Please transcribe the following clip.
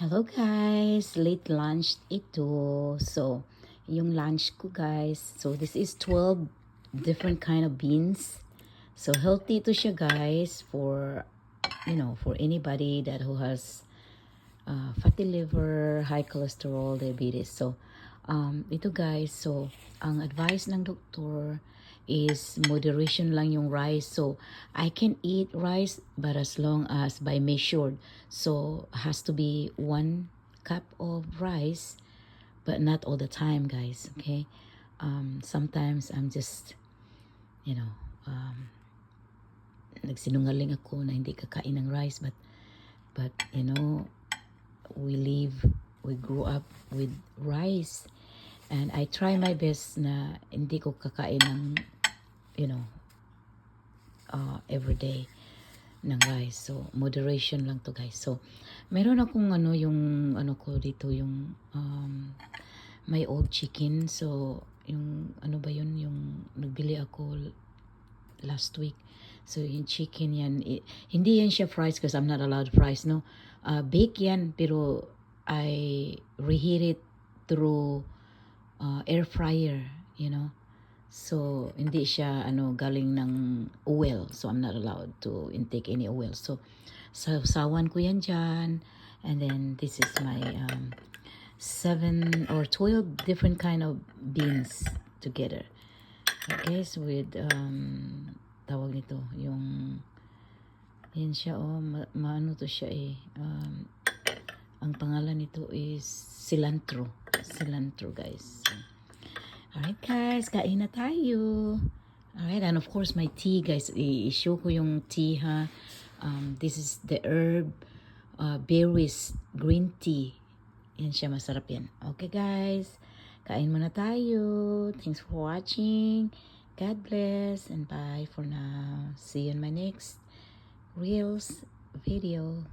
Hello guys, late lunch ito. So, yung lunch ko guys. So, this is 12 different kind of beans. So, healthy ito siya guys for, for anybody that who has fatty liver, high cholesterol, diabetes. So, ito guys, so, ang advice ng doktor is moderation lang yung rice. So, I can eat rice but as long as by measured. So, has to be 1 cup of rice but not all the time guys, okay? Sometimes I'm just, you know, nagsinungaling ako na hindi kakain ng rice but we grew up with rice and I try my best na hindi ko kakain ng every day ng rice. So moderation lang to guys. So meron akong yung ko dito yung my old chicken. So yung ba yun, yung nagbili ako last week. So yung chicken yan, hindi yan siya fries because I'm not allowed fries, no. Bake yan pero I reheat it through air fryer, So hindi siya galing ng oil. So I'm not allowed to intake any oil. So sawan ko yan dyan. And then this is my 7 or 12 different kind of beans together. Okay, so with tawag nito yung yan siya maano to siya ang pangalan nito is cilantro guys. Alright guys, kain na tayo. Alright, and of course my tea guys, i-show ko yung tea ha. This is the herb berries green tea. Yan siya, masarap yan. Okay guys, kain muna tayo. Thanks for watching. God bless and bye for now. See you in my next Reels video.